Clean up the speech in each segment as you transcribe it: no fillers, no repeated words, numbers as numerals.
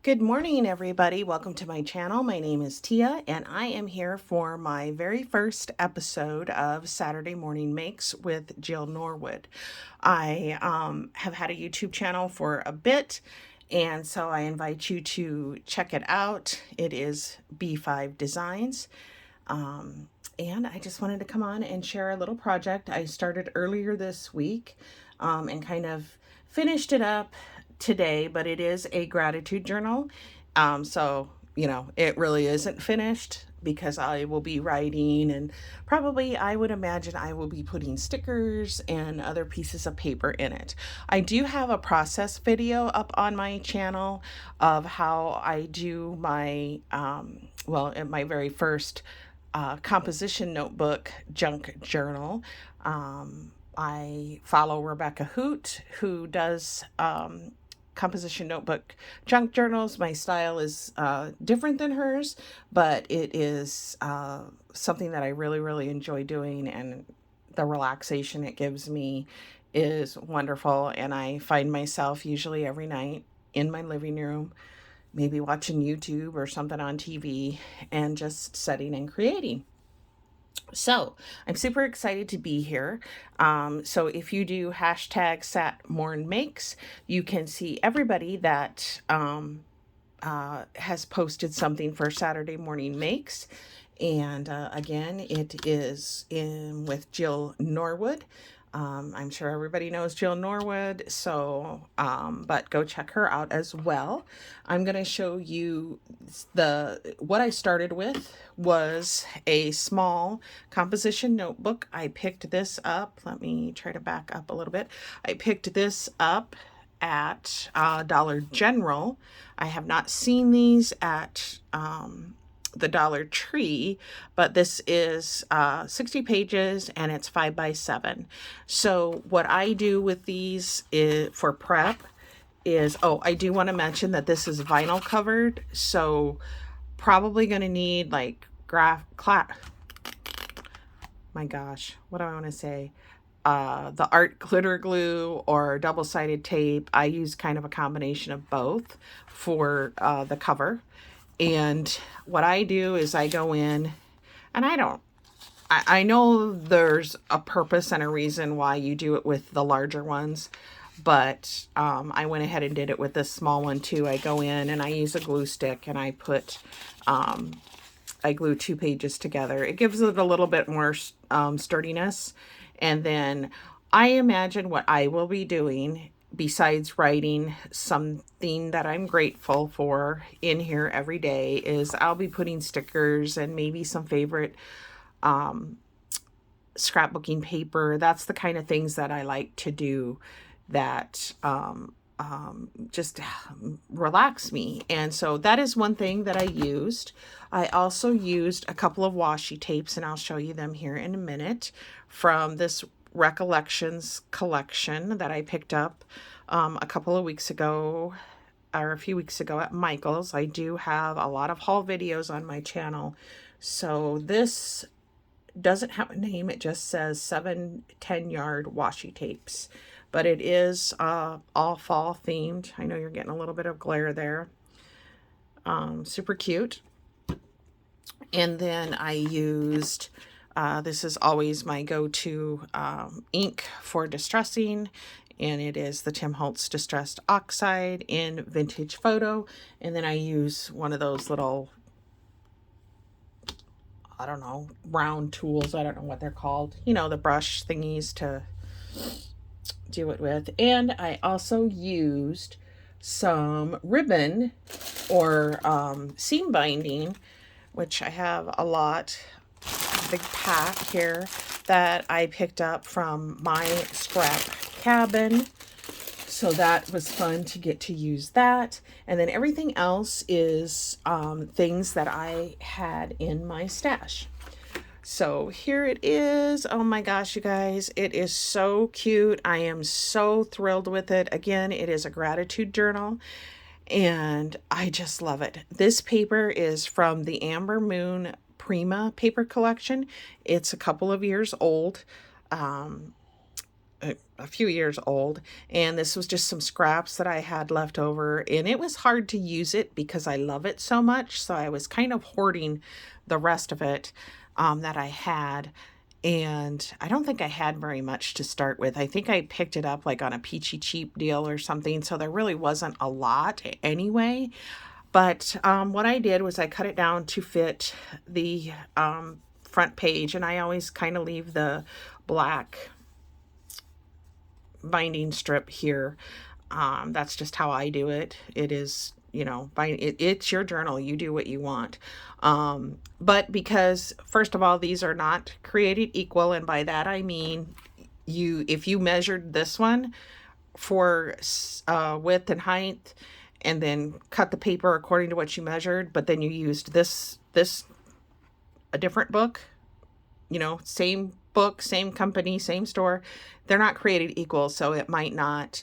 Good morning, everybody. Welcome to my channel. My name is Tia, and I am here for my very first episode of Saturday Morning Makes with Jill Norwood. I have had a YouTube channel for a bit, and so I invite you to check it out. It is B5 Designs. And I just wanted to come on and share a little project I started earlier this week and kind of finished it up today, but it is a gratitude journal. It really isn't finished because I will be writing and probably I would imagine I will be putting stickers and other pieces of paper in it. I do have a process video up on my channel of how I do in my very first composition notebook junk journal. I follow Rebecca Hoot, who does composition notebook junk journals. My style is different than hers, but it is something that I really, really enjoy doing, and the relaxation it gives me is wonderful. And I find myself usually every night in my living room, maybe watching YouTube or something on TV and just setting and creating. So I'm super excited to be here. So if you do hashtag SatMornMakes, you can see everybody that has posted something for Saturday Morning Makes. And again, it is in with Jill Norwood. I'm sure everybody knows Jill Norwood, but go check her out as well. I'm going to show you what I started with was a small composition notebook. I picked this up. Let me try to back up a little bit. I picked this up at Dollar General. I have not seen these at the Dollar Tree, but this is 60 pages and it's 5x7. So what I do with these for prep is, I do want to mention that this is vinyl covered, so probably going to need like my gosh, what do I want to say? The art glitter glue or double-sided tape. I use kind of a combination of both for the cover. And what I do is I go in and I know there's a purpose and a reason why you do it with the larger ones, but I went ahead and did it with this small one too. I go in and I use a glue stick and I glue 2 pages together. It gives it a little bit more sturdiness. And then I imagine what I will be doing besides writing something that I'm grateful for in here every day is I'll be putting stickers and maybe some favorite scrapbooking paper. That's the kind of things that I like to do that just relax me. And so that is one thing that I used. I also used a couple of washi tapes, and I'll show you them here in a minute, from this Recollections collection that I picked up a couple of weeks ago or a few weeks ago at Michael's. I do have a lot of haul videos on my channel. So this doesn't have a name. It just says 7 10-yard washi tapes. But it is all fall themed. I know you're getting a little bit of glare there. Super cute. And then I used, this is always my go-to ink for distressing, and it is the Tim Holtz Distressed Oxide in Vintage Photo. And then I use one of those little, I don't know, round tools. I don't know what they're called. You know, the brush thingies to do it with. And I also used some ribbon or seam binding, which I have a lot, big pack here that I picked up from my scrap cabin. So that was fun to get to use that. And then everything else is things that I had in my stash. So here it is. Oh my gosh, you guys, it is so cute. I am so thrilled with it. Again, it is a gratitude journal and I just love it. This paper is from the Amber Moon Prima paper collection. It's a couple of years old. a few years old, and this was just some scraps that I had left over, and it was hard to use it because I love it so much, so I was kind of hoarding the rest of it that I had. And I don't think I had very much to start with. I think I picked it up like on a peachy cheap deal or something, so there really wasn't a lot anyway. But what I did was I cut it down to fit the front page, and I always kind of leave the black binding strip here. That's just how I do it. It is, it's your journal. You do what you want. But because, first of all, these are not created equal, and by that I mean if you measured this one for width and height, and then cut the paper according to what you measured, but then you used this a different book, same book, same company, same store, they're not created equal, so it might not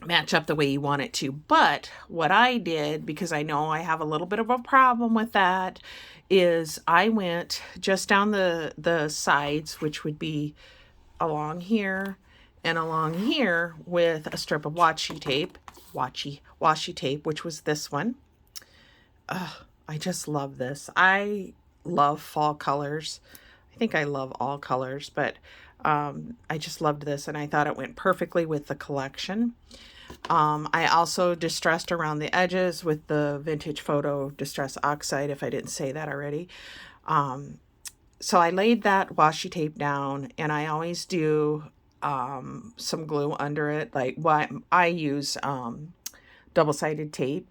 match up the way you want it to. But what I did, because I know I have a little bit of a problem with that, is I went just down the sides, which would be along here and along here, with a strip of washi tape, which was this one. I just love this. I love fall colors. I think I love all colors, but I just loved this, and I thought it went perfectly with the collection. I also distressed around the edges with the Vintage Photo Distress Oxide, if I didn't say that already. So I laid that washi tape down, and I always do some glue under it. Like what I use double-sided tape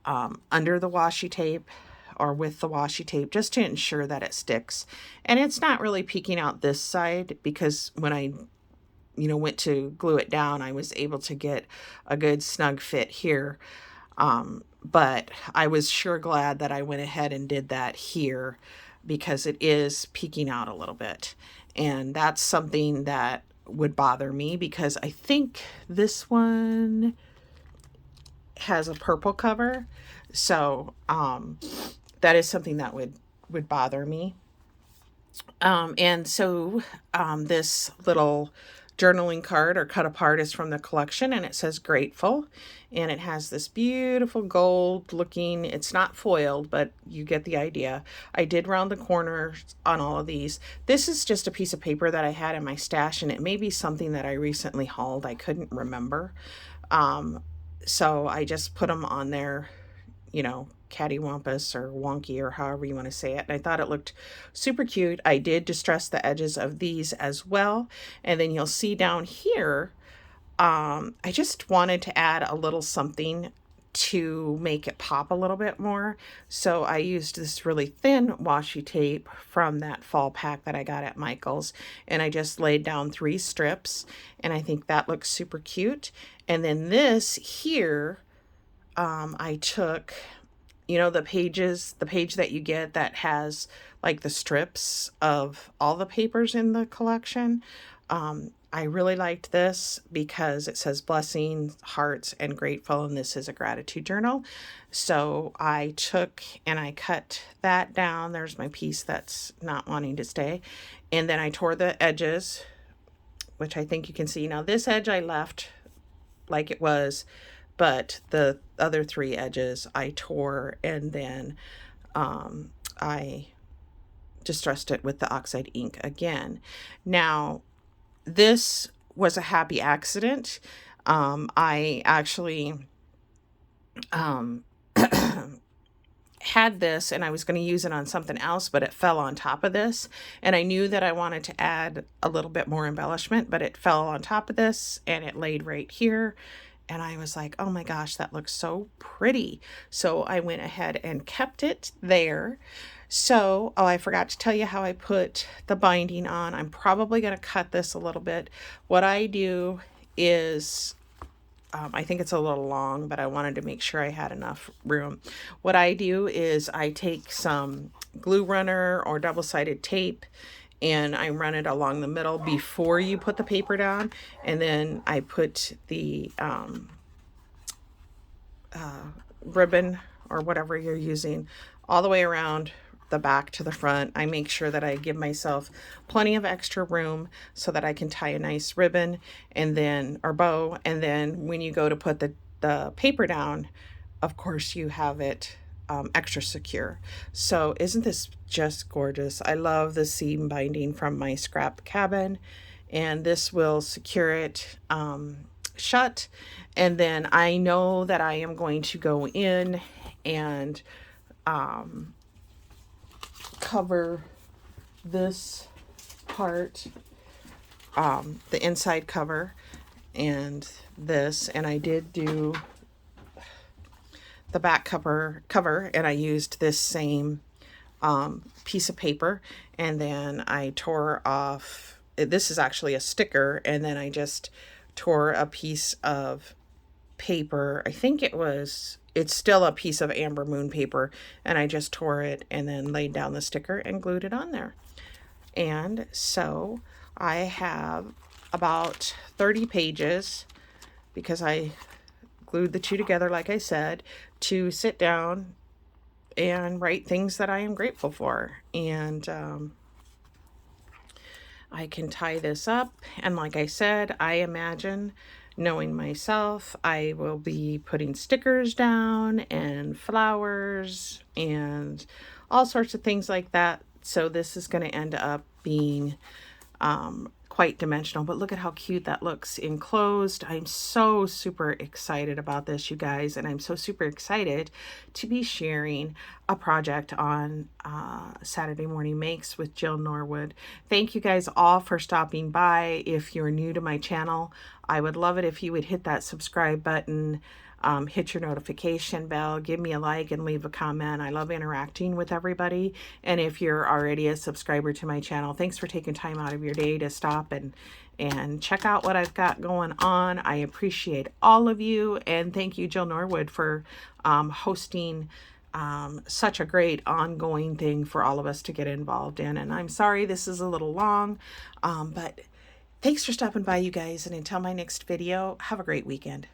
under the washi tape or with the washi tape, just to ensure that it sticks. And it's not really peeking out this side, because when I went to glue it down, I was able to get a good snug fit here. But I was sure glad that I went ahead and did that here, because it is peeking out a little bit. And that's something that would bother me, because I think this one has a purple cover. So that is something that would bother me. And so this little journaling card or cut apart is from the collection, and it says grateful, and it has this beautiful gold looking, it's not foiled, but you get the idea. I did round the corners on all of these. This is just a piece of paper that I had in my stash, and it may be something that I recently hauled. I couldn't remember. So I just put them on there, cattywampus or wonky, or however you want to say it. And I thought it looked super cute. I did distress the edges of these as well. And then you'll see down here, I just wanted to add a little something to make it pop a little bit more. So I used this really thin washi tape from that fall pack that I got at Michael's, and I just laid down 3 strips, and I think that looks super cute. And then this here, I took, the page that you get that has like the strips of all the papers in the collection. I really liked this because it says blessings, hearts, and grateful, and this is a gratitude journal. So I took and I cut that down. There's my piece that's not wanting to stay. And then I tore the edges, which I think you can see. Now this edge I left like it was, but the other 3 edges I tore, and then I distressed it with the oxide ink again. Now, this was a happy accident. I actually had this, and I was going to use it on something else, but it fell on top of this, and I knew that I wanted to add a little bit more embellishment, but it fell on top of this, and it laid right here. And I was like, oh my gosh, that looks so pretty. So I went ahead and kept it there. So, I forgot to tell you how I put the binding on. I'm probably going to cut this a little bit. What I do is, I think it's a little long, but I wanted to make sure I had enough room. What I do is I take some glue runner or double-sided tape, and I run it along the middle before you put the paper down, and then I put the ribbon or whatever you're using all the way around the back to the front. I make sure that I give myself plenty of extra room so that I can tie a nice ribbon and then, or bow, and then when you go to put the paper down, of course you have it extra secure. So isn't this just gorgeous? I love the seam binding from my scrap cabin, and this will secure it shut. And then I know that I am going to go in and cover this part, the inside cover, and this, and I did do the back cover, and I used this same piece of paper, and then I tore off, this is actually a sticker, and then I just tore a piece of paper. I think it's still a piece of Amber Moon paper, and I just tore it and then laid down the sticker and glued it on there. And so I have about 30 pages, because I glued the two together, like I said, to sit down and write things that I am grateful for. And I can tie this up, and like I said, I imagine, knowing myself, I will be putting stickers down and flowers and all sorts of things like that. So this is going to end up being quite dimensional, but look at how cute that looks enclosed. I'm so super excited about this, you guys, and I'm so super excited to be sharing a project on Saturday Morning Makes with Jill Norwood. Thank you guys all for stopping by. If you're new to my channel, I would love it if you would hit that subscribe button, hit your notification bell, give me a like, and leave a comment. I love interacting with everybody. And if you're already a subscriber to my channel, thanks for taking time out of your day to stop and check out what I've got going on. I appreciate all of you, and thank you, Jill Norwood, for hosting such a great ongoing thing for all of us to get involved in. And I'm sorry this is a little long, but thanks for stopping by, you guys, and until my next video, have a great weekend.